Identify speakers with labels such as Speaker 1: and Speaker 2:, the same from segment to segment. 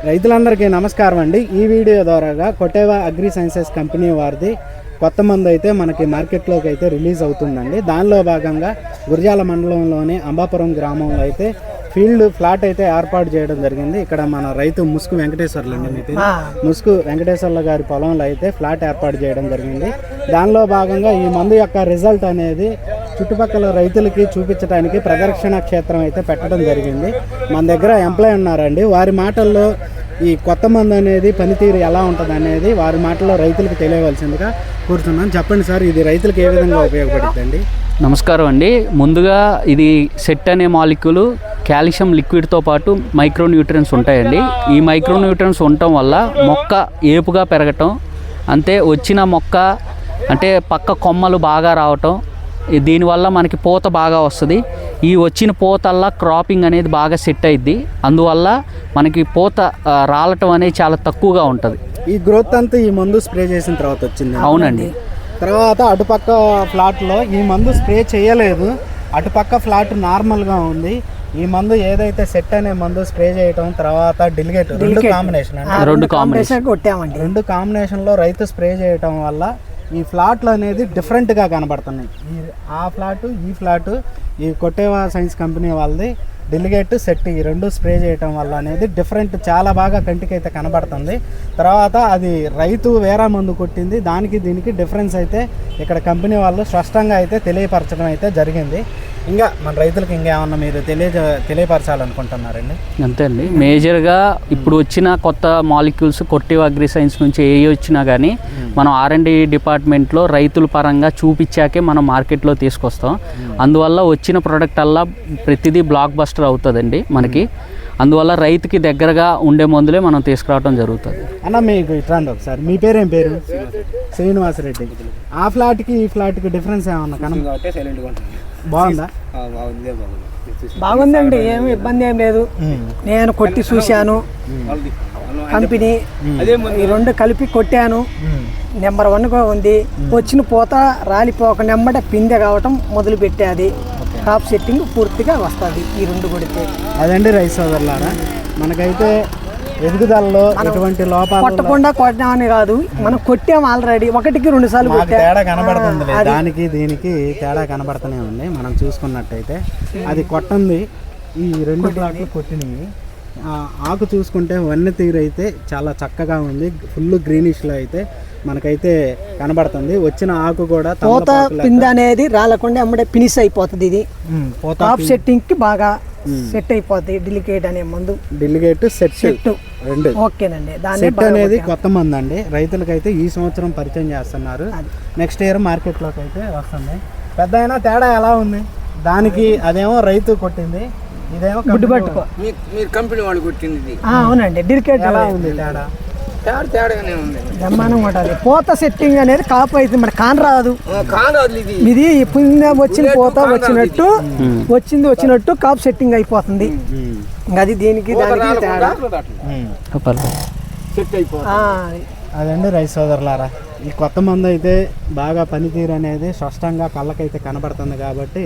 Speaker 1: రైతులందరికీ నమస్కారం అండి. ఈ వీడియో ద్వారాగా కొటేవా అగ్రి సైన్సెస్ కంపెనీ వారిది కొత్త మందు అయితే మనకి మార్కెట్లోకి అయితే రిలీజ్ అవుతుందండి. దానిలో భాగంగా గురజాల మండలంలోని అంబాపురం గ్రామంలో అయితే ఫీల్డ్ ఫ్లాట్ అయితే ఏర్పాటు చేయడం జరిగింది. ఇక్కడ మన రైతు ముసుగు వెంకటేశ్వర్లు అండి, మీ పేరు ముసుగు వెంకటేశ్వర్ల గారి పొలంలో అయితే ఫ్లాట్ ఏర్పాటు చేయడం జరిగింది. దానిలో భాగంగా ఈ మందు యొక్క రిజల్ట్ అనేది చుట్టుపక్కల రైతులకి చూపించడానికి ప్రదర్శన క్షేత్రం అయితే పెట్టడం జరిగింది. మన దగ్గర ఎంప్లాయ్ ఉన్నారండి, వారి మాటల్లో ఈ కొత్త మందు అనేది పనితీరు ఎలా ఉంటుంది అనేది వారి మాటల్లో రైతులకు తెలియవలసిందిగా కోరుతున్నాను. చెప్పండి సార్, ఇది రైతులకు ఏ విధంగా ఉపయోగపడుతుందండి?
Speaker 2: నమస్కారం అండి. ముందుగా ఇది సెట్ అనే మాలిక్యూల్ కాల్షియం లిక్విడ్తో పాటు మైక్రోన్యూట్రియన్స్ ఉంటాయండి. ఈ మైక్రోన్యూట్రియన్స్ ఉండటం వల్ల మొక్క ఏపుగా పెరగటం, అంతే వచ్చిన మొక్క అంటే పక్క కొమ్మలు బాగా రావటం, దీనివల్ల మనకి పూత బాగా వస్తుంది. ఈ వచ్చిన పూతల్లా క్రాపింగ్ అనేది బాగా సెట్ అయ్యిద్ది. అందువల్ల మనకి పూత రాలటం అనేది చాలా తక్కువగా ఉంటుంది.
Speaker 1: ఈ గ్రోత్ అంతా ఈ మందు స్ప్రే చేసిన తర్వాత వచ్చింది.
Speaker 2: అవునండి.
Speaker 1: తర్వాత అటుపక్క ఫ్లాట్లో ఈ మందు స్ప్రే చేయలేదు, అటుపక్క ఫ్లాట్ నార్మల్గా ఉంది. ఈ మందు ఏదైతే సెట్ అనే మందు స్ప్రే చేయటం తర్వాత డిలిగేట్ రెండు కాంబినేషన్
Speaker 3: కొట్టామండి.
Speaker 1: రెండు కాంబినేషన్లో రైతు స్ప్రే చేయటం వల్ల ఈ ఫ్లాట్లు అనేది డిఫరెంట్గా కనబడుతున్నాయి. ఆ ఫ్లాటు ఈ ఫ్లాటు ఈ కొటేవా సైన్స్ కంపెనీ వాళ్ళది డిలిగేట్ సెట్ ఈ రెండు స్ప్రే చేయటం వల్ల అనేది డిఫరెంట్ చాలా బాగా కంటికి అయితే కనబడుతుంది. తర్వాత అది రైతు వేరే మందు కొట్టింది, దానికి దీనికి డిఫరెన్స్ అయితే ఇక్కడ కంపెనీ వాళ్ళు స్పష్టంగా అయితే తెలియపరచడం అయితే జరిగింది. ఇంకా మన రైతులకు ఇంకేమన్నా మీరు తెలియపరచాలనుకుంటున్నారండి?
Speaker 2: అంతే అండి. మేజర్గా ఇప్పుడు వచ్చిన కొత్త మాలిక్యూల్స్ కొటేవా అగ్రి సైన్స్ నుంచి ఏ వచ్చినా కానీ మనం R&D డిపార్ట్మెంట్లో రైతుల పరంగా చూపించాకే మనం మార్కెట్లో తీసుకొస్తాం. అందువల్ల వచ్చిన ప్రోడక్ట్ అల్లా ప్రతిదీ బ్లాక్ బస్టర్ అవుతుందండి మనకి. అందువల్ల రైతుకి దగ్గరగా ఉండే మందులే మనం తీసుకురావడం జరుగుతుంది.
Speaker 1: అన్న మీకు ఇట్రండి ఒకసారి, మీ పేరు ఏం పేరు? శ్రీనివాసరెడ్డి. ఆ ఫ్లాట్కి ఈ ఫ్లాట్కి డిఫరెన్స్ ఏమన్నా బాగుందా?
Speaker 3: బాగుందండి, ఏమి ఇబ్బంది ఏం లేదు. నేను కొట్టి చూశాను, కంపెనీ ఈ రెండు కలిపి కొట్టాను. నెంబర్ 1గా ఉంది. వచ్చిన పూత రాలిపోక నెమ్మట పిందె కావటం మొదలు పెట్టేది. టాప్ సెట్టింగ్ పూర్తిగా వస్తుంది ఈ రెండు కొడితే.
Speaker 1: అదండి రైతు సోదరులారా, మనకైతే ఎదుగుదలలో ఎటువంటి లోపాలు
Speaker 3: కొట్టకుండా కొట్టామని కాదు, మనం కొట్టాము ఆల్రెడీ 1-2 సార్లు
Speaker 1: తేడా కనబడుతుంది. దానికి దీనికి తేడా కనబడుతూనే ఉంది. మనం చూసుకున్నట్టయితే అది కొట్టింది, ఈ రెండు ప్లాట్లు కొట్టినవి. ఆకు చూసుకుంటే వన్నె తీరు అయితే చాలా చక్కగా ఉంది, ఫుల్ గ్రీనిష్లో అయితే మనకైతే కనబడుతుంది. వచ్చిన ఆకు కూడా
Speaker 3: పూత పిండి అనేది రాలకుండా అమ్మడే ఫినిష్ అయిపోతుంది. ఇది టాప్ సెట్టింగ్ కి బాగా సెట్ అయిపోతుంది. డిలిగేట్ అనే మందు,
Speaker 1: డిలిగేట్ సెట్ రెండు
Speaker 3: ఓకేనండి.
Speaker 1: సెట్ అనేది కొత్త మందు అండి, రైతులకైతే ఈ సంవత్సరం పరిచయం చేస్తున్నారు. నెక్స్ట్ ఇయర్ మార్కెట్లోకి అయితే వస్తుంది. పెద్ద అయినా తేడా ఎలా ఉంది దానికి? అదేమో రైతు కొట్టింది, ఇదేమో
Speaker 3: గుడ్డు పట్టుకో
Speaker 4: కంపెనీ వాళ్ళు కొట్టింది.
Speaker 3: అవునండి. డిలిగేట్
Speaker 1: ఎలా ఉంది తేడా?
Speaker 4: తేడాగానే ఉంది.
Speaker 3: బ్రహ్మాండంగా ఉంటుంది. పూత సెట్టింగ్ అనేది కాపు అయితే మన కాన్ రాదు. ఇది పుణ్య వచ్చిన పూత వచ్చినట్టు కాపు సెట్టింగ్ అయిపోతుంది. అది దీనికి దానికి తేడా.
Speaker 1: అదండి రైతు సోదరులారా, ఈ కొత్త మందు అయితే బాగా పనితీరు అనేది స్పష్టంగా కళ్ళకైతే కనబడుతుంది కాబట్టి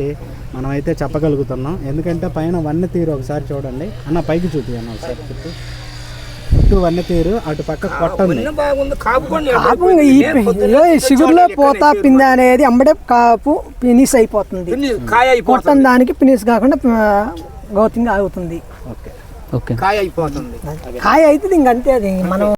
Speaker 1: మనం అయితే చెప్పగలుగుతున్నాం. ఎందుకంటే పైన వన్నె తీరు ఒకసారి చూడండి అన్న, పైకి చూపి అన్న ఒకసారి చుట్టూ వన్నె తీరు, అటు పక్క కొట్టుంది.
Speaker 3: సిగురులో పూత పిందె అనేది అమ్మడే కాపు ఫినిష్ అయిపోతుంది. కొట్టం దానికి ఫినిష్ కాకుండా గౌతింగ్ ఆగుతుంది.
Speaker 1: ఓకే
Speaker 4: కాయ అయిపోతుంది.
Speaker 3: కాయ అయితే ఇంకంతే. అది మనం